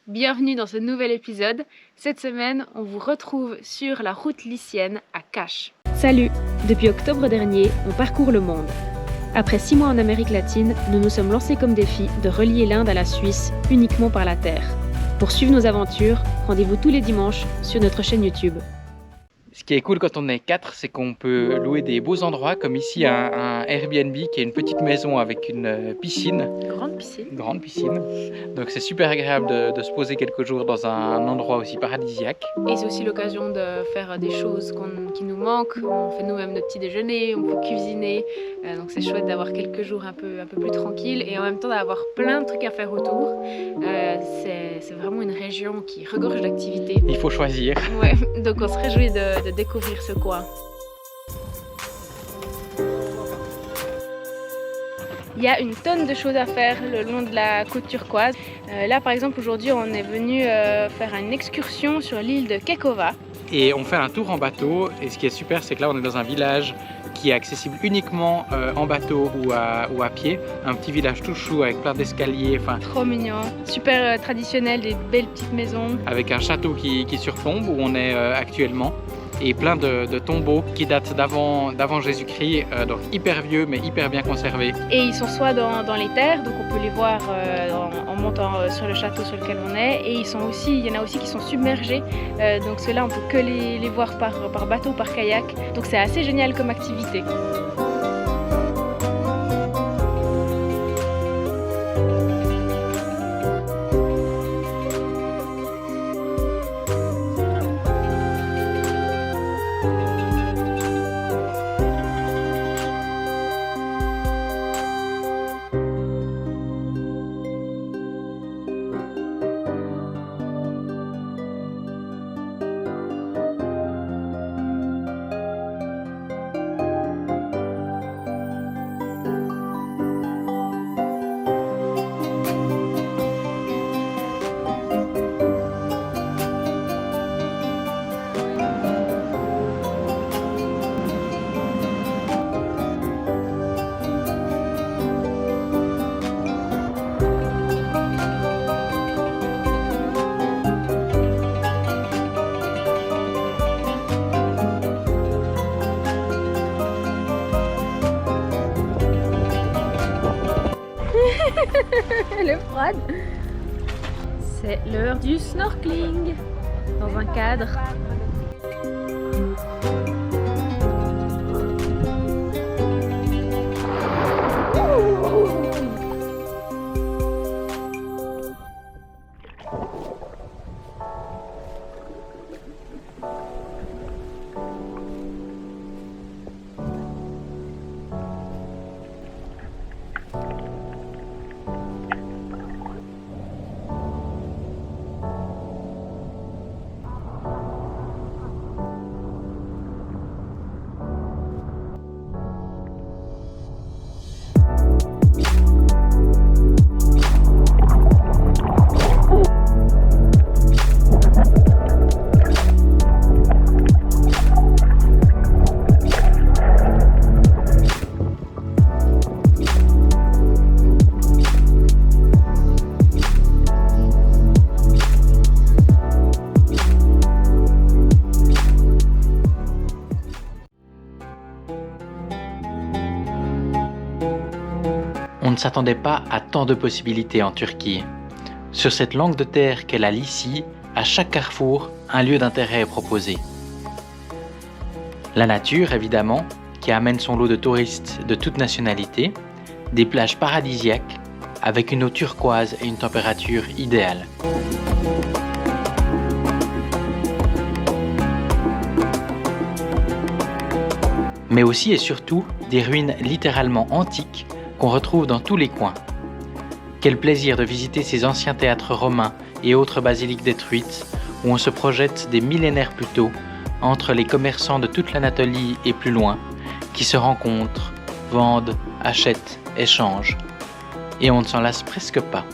bienvenue dans ce nouvel épisode. Cette semaine, on vous retrouve sur la route lycienne à Cache. Salut! Depuis octobre dernier, on parcourt le monde. Après 6 mois en Amérique latine, nous nous sommes lancés comme défi de relier l'Inde à la Suisse uniquement par la terre. Pour suivre nos aventures, rendez-vous tous les dimanches sur notre chaîne YouTube. Ce qui est cool quand on est 4, c'est qu'on peut louer des beaux endroits, comme ici un Airbnb qui est une petite maison avec une piscine. Grande piscine. Donc c'est super agréable de se poser quelques jours dans un endroit aussi paradisiaque. Et c'est aussi l'occasion de faire des choses qui nous manquent. On fait nous-mêmes notre petit déjeuner, on peut cuisiner. Donc c'est chouette d'avoir quelques jours un peu plus tranquilles et en même temps d'avoir plein de trucs à faire autour. C'est vraiment une région qui regorge d'activités. Il faut choisir. Ouais, donc on se réjouit de découvrir ce coin. Il y a une tonne de choses à faire le long de la côte turquoise. Là par exemple aujourd'hui on est venu faire une excursion sur l'île de Kekova. Et on fait un tour en bateau et ce qui est super c'est que là on est dans un village qui est accessible uniquement en bateau ou à pied. Un petit village tout chou avec plein d'escaliers. Trop mignon, super traditionnel, des belles petites maisons. Avec un château qui surplombe où on est actuellement. Et plein de tombeaux qui datent d'avant Jésus-Christ, donc hyper vieux mais hyper bien conservés. Et ils sont soit dans les terres, donc on peut les voir en montant sur le château sur lequel on est, et il y en a aussi qui sont submergés, donc ceux-là on peut que les voir par bateau, par kayak, donc c'est assez génial comme activité. Elle est froide. C'est l'heure du snorkeling dans un cadre. On ne s'attendait pas à tant de possibilités en Turquie. Sur cette langue de terre qu'est la Lycie, à chaque carrefour, un lieu d'intérêt est proposé. La nature, évidemment, qui amène son lot de touristes de toutes nationalités, des plages paradisiaques, avec une eau turquoise et une température idéale. Mais aussi et surtout des ruines littéralement antiques qu'on retrouve dans tous les coins. Quel plaisir de visiter ces anciens théâtres romains et autres basiliques détruites où on se projette des millénaires plus tôt entre les commerçants de toute l'Anatolie et plus loin qui se rencontrent, vendent, achètent, échangent. Et on ne s'en lasse presque pas.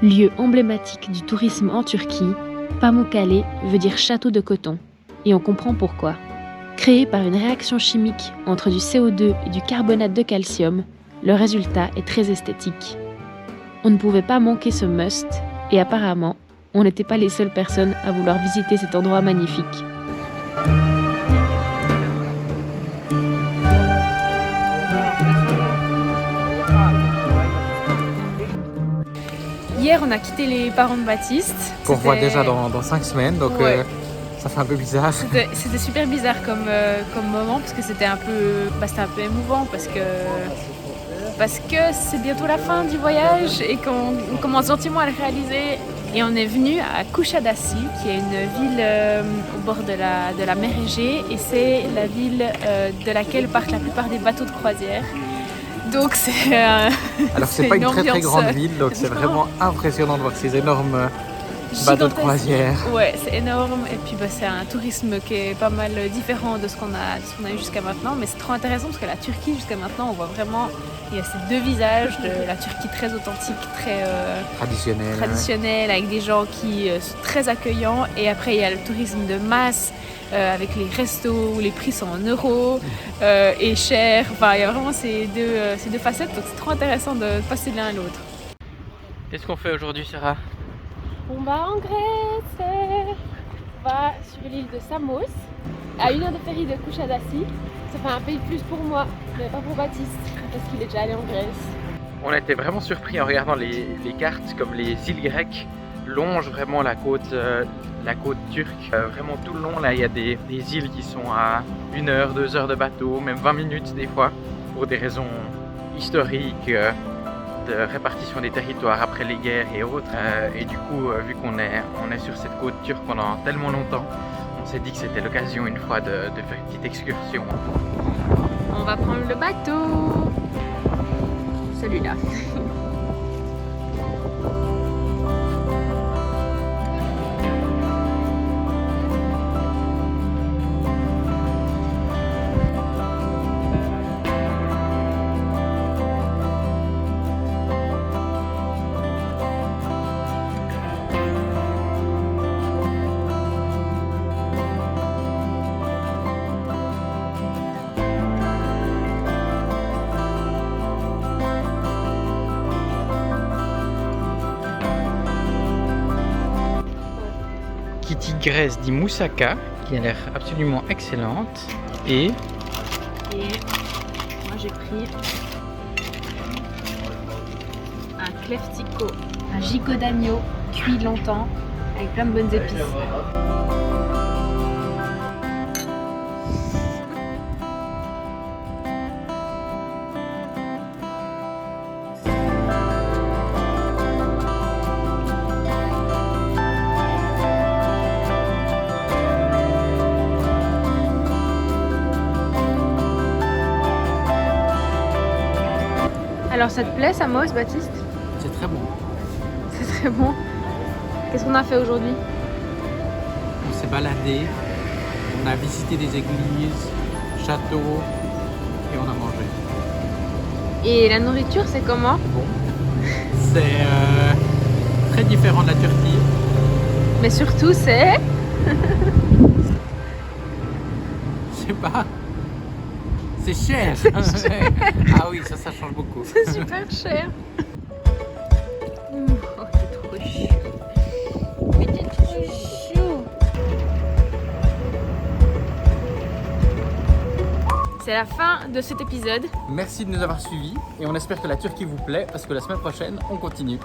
Lieu emblématique du tourisme en Turquie, Pamukkale veut dire château de coton, et on comprend pourquoi. Créé par une réaction chimique entre du CO2 et du carbonate de calcium, le résultat est très esthétique. On ne pouvait pas manquer ce must, et apparemment, on n'était pas les seules personnes à vouloir visiter cet endroit magnifique. Hier, on a quitté les parents de Baptiste. Qu'on revoit déjà dans 5 semaines, donc ouais. Ça fait un peu bizarre. C'était super bizarre comme moment, parce que c'était un peu émouvant, parce que c'est bientôt la fin du voyage et qu'on commence gentiment à le réaliser. Et on est venu à Kusadasi, qui est une ville au bord de la mer Égée, et c'est la ville de laquelle partent la plupart des bateaux de croisière. Donc c'est alors c'est pas une très grande ville, donc c'est vraiment impressionnant de voir ces énormes bateaux de croisière. Ouais, c'est énorme, et puis c'est un tourisme qui est pas mal différent de ce qu'on a eu jusqu'à maintenant, mais c'est trop intéressant parce que la Turquie jusqu'à maintenant on voit vraiment, il y a ces deux visages de la Turquie très authentique, très traditionnelle, avec des gens qui sont très accueillants, et après il y a le tourisme de masse avec les restos où les prix sont en euros et chers, enfin il y a vraiment ces deux facettes, donc c'est trop intéressant de passer de l'un à l'autre. Qu'est-ce qu'on fait aujourd'hui, Sarah? On va en Grèce, on va sur l'île de Samos, à 1 heure de ferry de Kusadasi. Ça fait un pays de plus pour moi, mais pas pour Baptiste, parce qu'il est déjà allé en Grèce. On a été vraiment surpris en regardant les cartes, comme les îles grecques longent vraiment la côte turque. Vraiment tout le long, là, il y a des îles qui sont à 1 heure, 2 heures de bateau, même 20 minutes des fois, pour des raisons historiques, de répartition des territoires après les guerres et autres. Et du coup, vu qu'on est sur cette côte turque pendant tellement longtemps, on s'est dit que c'était l'occasion une fois de faire une petite excursion. On va prendre le bateau, celui-là. Qui dit Grèce dit moussaka, qui a l'air absolument excellente. Et moi j'ai pris un kleftiko, un gigot d'agneau cuit longtemps avec plein de bonnes épices. Alors ça te plaît Samos, Baptiste? c'est très bon. C'est très bon. Qu'est-ce qu'on a fait aujourd'hui? On s'est baladé, on a visité des églises, châteaux et on a mangé. Et la nourriture, c'est comment? Bon, c'est très différent de la Turquie. Mais surtout, c'est... Je sais pas. C'est cher. Ah oui, ça change beaucoup. C'est super cher. Oh, c'est trop chaud. Mais t'es trop chaud. C'est la fin de cet épisode. Merci de nous avoir suivis et on espère que la Turquie vous plaît parce que la semaine prochaine, on continue.